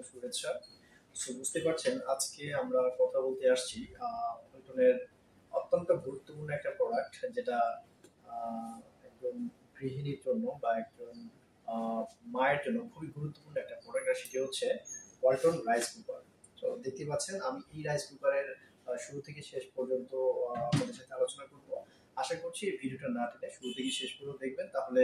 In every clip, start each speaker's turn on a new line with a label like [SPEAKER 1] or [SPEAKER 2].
[SPEAKER 1] শুভেচ্ছা। বুঝতে পারছেন আজকে আমরা কথা বলতে আসছি ওয়ালটনের অত্যন্ত গুরুত্বপূর্ণ একটা প্রোডাক্ট যেটা একজন গৃহিণীর জন্য বা একজন আহ, মায়ের জন্য খুবই গুরুত্বপূর্ণ একটা প্রোডাক্ট, আর সেটি হচ্ছে ওয়ালটন রাইস কুকার। তো দেখতে পাচ্ছেন আমি এই রাইস কুকারের শুরু থেকে শেষ পর্যন্ত আপনাদের সাথে আলোচনা করব। আশা করছি এই ভিডিওটা না টেনে শুরু থেকে শেষ পর্যন্ত দেখবেন, তাহলে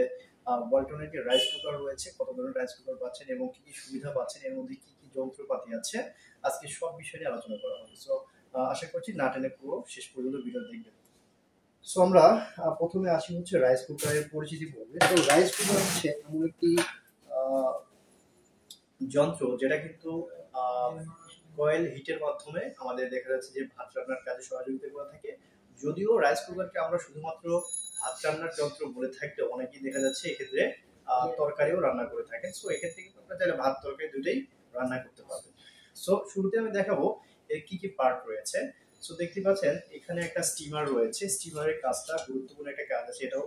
[SPEAKER 1] ওয়ালটনের যে রাইস কুকার রয়েছে, কত ধরনের রাইস কুকার পাচ্ছেন এবং কি কি সুবিধা পাচ্ছেন, এর মধ্যে কি কি যন্ত্রপাতি আছে, আজকে সব বিষয় নিয়ে আলোচনা করা হবে। সো আশা করছি না টেনে পুরো শেষ পর্যন্ত ভিডিও দেখবেন। সো আমরা প্রথমে আসি হচ্ছে রাইস কুকারের পরিচিতি পড়বে। তো রাইস কুকার হচ্ছে এমন একটি আহ, যন্ত্র যেটা কিন্তু কয়েল হিটের মাধ্যমে আমাদের দেখা যাচ্ছে যে ভাত রান্নার কাজে সহযোগিতা করে থাকে। যদিও রাইস কুকারকে আমরা শুধুমাত্র ভাত রান্নার যন্ত্র বলে থাকলেও অনেকেই দেখা যাচ্ছে এক্ষেত্রে তরকারিও রান্না করে থাকেন। সো এক্ষেত্রে কিন্তু আপনারা চাইলে ভাত তরকারি দুটোই রান্না করতে পারবেন। সো শুরুতে আমি দেখাবো এর কি কি পার্ট রয়েছে। সো দেখতে পাচ্ছেন এখানে একটা স্টিমার রয়েছে। স্টিমারের কাজটা গুরুত্বপূর্ণ একটা কাজ আছে, এটাও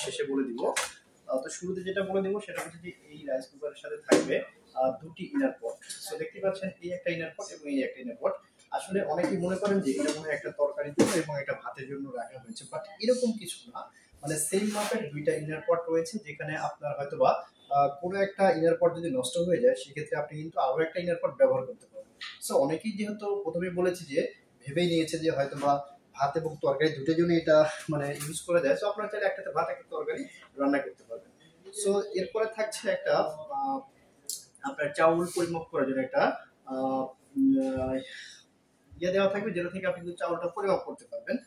[SPEAKER 1] শেষে বলে দিব। তো শুরুতে যেটা বলে দিব সেটা হচ্ছে যে এই রাইস কুকারের সাথে থাকবে দুটি ইনার পট। সো দেখতে পাচ্ছেন এই একটা ইনার পট এবং এই একটা ইনার পট। আসলে অনেকেই মনে করেন যে এটা মনে হয় একটা তরকারির জন্য এবং একটা ভাতের জন্য রাখা হয়েছে, বাট এরকম কিছু না। মানে সেম মাপের দুইটা ইনার পট রয়েছে, যেখানে আপনার হয়তোবা কোনো একটা ইনার পট যদি নষ্ট হয়ে যায় সেক্ষেত্রে আপনি কিন্তু আরো একটা ইনার পট ব্যবহার করতে পারবেন। সো অনেকেই যেহেতু প্রথমেই বলেছি যে ভেবেই নিয়েছে যে হয়তোবা ভাত এবং তরকারি দুটোর জন্য এটা মানে ইউজ করা যায়। সো আপনারা চাইলে একটাতে ভাত একটা তরকারি রান্না করতে পারবেন। সো এরপরে থাকছে একটা আপনার চাউল পরিমাপ করার জন্য একটা ইয়ে দেওয়া থাকবে, যেটা থেকে আপনি কিন্তু চাউলটা পরিমাপ করতে পারবেন।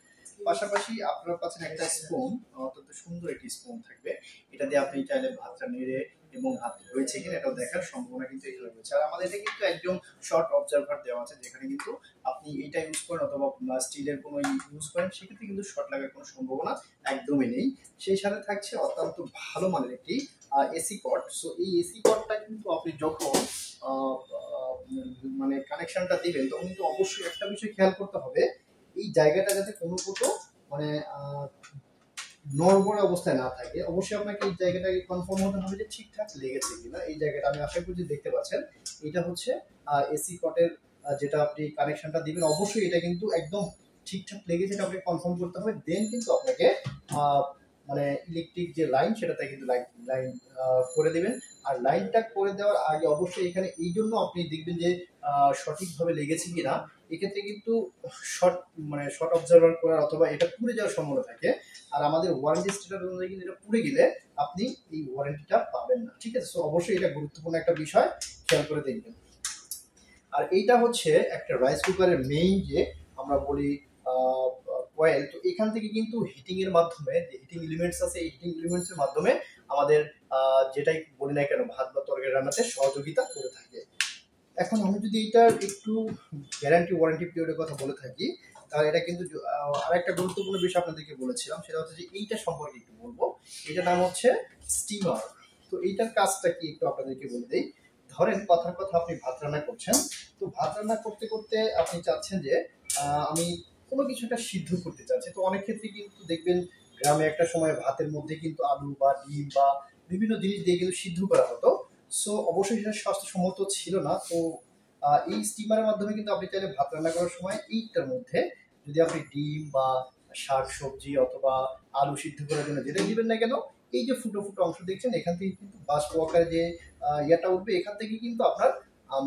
[SPEAKER 1] পাশাপাশি আপনার পাচ্ছেন একটা স্পুন, অত্যন্ত সুন্দর একটি স্পুন থাকবে। এটা দিয়ে আপনি চাইলে ভাতটা নেড়ে এবং ভাত হয়েছে কিনা এটাও দেখার সম্ভাবনা কিন্তু এখানে রয়েছে। আর আমাদের এটা কিন্তু একদম শর্ট অবজারভার দেওয়া আছে, যেখানে কিন্তু আপনি এটা ইউজ করেন অথবা স্টিলের কোনো ইউজ করেন সেক্ষেত্রে কিন্তু শর্ট লাগার কোনো সম্ভাবনা একদমই নেই। সেই সাথে থাকছে অত্যন্ত ভালো মানের একটি এসি কর্ড। সো এই এসি কর্ডটা কিন্তু আপনি যখন মানে কানেকশনটা দিবেন তখন কিন্তু অবশ্যই একটা বিষয় খেয়াল করতে হবে, এই জায়গাটা যাতে কোনো মতো মানে নড়বড়ে অবস্থায় না থাকে। অবশ্যই আপনাকে এই জায়গাটাকে কনফার্ম হতে হবে যে ঠিকঠাক লেগেছে কিনা। এই জায়গাটা আমি আশা করি দেখতে পাচ্ছেন, এটা হচ্ছে এসি কটের যেটা আপনি কানেকশনটা দিবেন, অবশ্যই এটা কিন্তু একদম ঠিকঠাক লেগেছে এটা আপনি কনফার্ম করতে হবে। দেন কিন্তু আপনাকে মানে ইলেকট্রিক যে লাইন সেটাতে কিন্তু লাইন করে দিবেন। আর লাইনটা করে দেওয়ার আগে অবশ্যই এখানে এই জন্য আপনি দেখবেন যে সঠিকভাবে লেগেছে কিনা। এক্ষেত্রে কিন্তু শর্ট অবজার্ভার করার অথবা এটা পুড়ে যাওয়ার সম্ভাবনা থাকে। আর আমাদের ওয়ারেন্টি স্ট্যাটাস অনুযায়ী কিন্তু এটা পুড়ে গেলে আপনি এই ওয়ারেন্টিটা পাবেন না, ঠিক আছে। সো অবশ্যই এটা গুরুত্বপূর্ণ একটা বিষয়, খেয়াল করে দেখবেন। আর এইটা হচ্ছে একটা রাইস কুকারের মেইন যে আমরা বলি কয়েল। তো এখান থেকে কিন্তু হিটিং এর মাধ্যমে যে হিটিং এলিমেন্টস আছে, এই হিটিং এলিমেন্টস এর মাধ্যমে আমাদের যেটাই বলি না কেন ভাত বা তরকারি রান্নাতে সহযোগিতা করে থাকে। এখন আমি যদি এটার একটু গ্যারান্টি ওয়ারেন্টি পিরিয়ডের কথা বলে থাকি, তাহলে এটা কিন্তু আরেকটা গুরুত্বপূর্ণ বিষয় আপনাদেরকে বলেছিলাম, সেটা হচ্ছে যে এইটা সম্পর্কে একটু বলবো। এটার নাম হচ্ছে স্টিমার। তো এইটার কাজটা কি একটু আপনাদেরকে বলে দিই। ধরেন কথার কথা আপনি ভাত রান্না করছেন। তো ভাত রান্না করতে করতে আপনি চাচ্ছেন যে আমি কোনো কিছু একটা সিদ্ধ করতে চাচ্ছি। তো অনেক ক্ষেত্রে কিন্তু দেখবেন গ্রামে একটা সময় ভাতের মধ্যে কিন্তু আলু বা ডিম বা বিভিন্ন জিনিস দিয়ে কিন্তু সিদ্ধ করা হতো। সো অবশ্যই সেটা স্বাস্থ্যসম্মত ছিল না। তো এই স্টিমারের মাধ্যমে কিন্তু আপনি চাইলে ভাত রান্না করার সময় এইটার মধ্যে যদি আপনি ডিম বা শাক সবজি অথবা আলু সিদ্ধ করার জন্য যেটাই দিবেন না কেন, এই যে ফুটো ফুটো অংশ দেখছেন এখান থেকে কিন্তু বাষ্প আকারে যে ইয়েটা উঠবে, এখান থেকে কিন্তু আপনার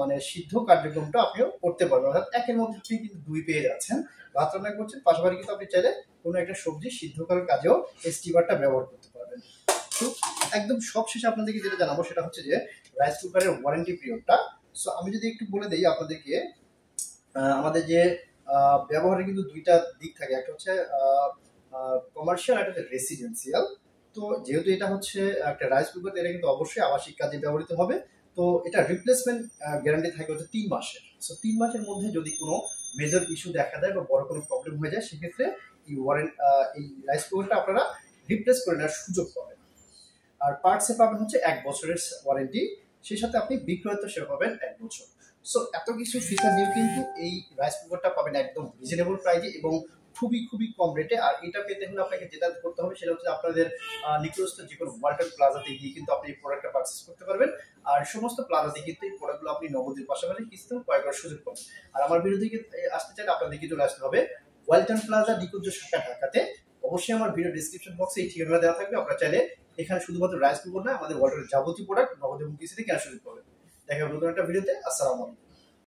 [SPEAKER 1] মানে সিদ্ধ কার্যক্রমটা আপনিও করতে পারবেন। অর্থাৎ একের মধ্যে আপনি কিন্তু দুই পেয়ে যাচ্ছেন, ভাত রান্না করছেন পাশাপাশি কিন্তু আপনি চাইলে কোনো একটা সবজি সিদ্ধ করার কাজেও এই স্টিমারটা ব্যবহার করতে পারবেন। তো একদম সবশেষে আপনাদেরকে যেটা জানাবো সেটা হচ্ছে যে রাইস কুকারের ওয়ারেন্টি পিরিয়ডটা। সো আমি যদি একটু বলে দিই আপনাদেরকে, আমাদের যে ব্যবহারে কিন্তু দুইটা দিক থাকে, একটা হচ্ছে কমার্শিয়াল, একটা হচ্ছে রেসিডেন্সিয়াল। তো যেহেতু এটা হচ্ছে একটা রাইস কুকার, এটা কিন্তু অবশ্যই আবাসিক কাজে ব্যবহৃত হবে। তো এটা রিপ্লেসমেন্ট গ্যারান্টি থাকে হচ্ছে 3 মাসের। সো 3 মাসের মধ্যে যদি কোনো মেজর ইস্যু দেখা দেয় বা বড় কোনো প্রবলেম হয়ে যায় সেক্ষেত্রে এই রাইস কুকারটা আপনারা রিপ্লেস করে নেওয়ার সুযোগ পাবেন। আর পার্টসে পাবেন হচ্ছে 1 বছরের ওয়ারেন্টি, সেই সাথে আপনি বিক্রয়ত্ব সেবা পাবেন 1 বছর। সো এত কিছু ফিচার নিয়ে কিন্তু এই রাইস কুকারটা পাবেন একদম রিজনেবল প্রাইজে এবং খুবই খুবই কম রেটে। আর এটা পেতে হলে আপনাকে যেটা করতে হবে সেটা হচ্ছে আপনাদের নিকটস্থ যে কোনো ওয়ালটন প্লাজাতে গিয়ে কিন্তু আপনি এই প্রোডাক্টটা পারচেস করতে পারবেন। আর সমস্ত প্লাজাতে কিন্তু এই প্রোডাক্টগুলো আপনি নগদের পাশাপাশি কিস্তিতেও ক্রয় করার সুযোগ পাবেন। আর আমার ভিডিও থেকে আসতে চাইলে আপনাদেরকে চলে আসতে হবে ওয়ালটন প্লাজা নিকুঞ্জ শাখা ঢাকাতে। অবশ্যই আমার ভিডিও ডিসক্রিপশন বক্সে এই ঠিকানা দেওয়া থাকবে, আপনারা চাইলে এখানে শুধুমাত্র রাইস কুকার না, আমাদের ওয়ালটনের যাবতীয় প্রোডাক্ট নগদ এবং কিস্তিতে কেনার সুযোগ পাবেন। দেখা হবে নতুন একটা ভিডিওতে। আসসালামু আলাইকুম।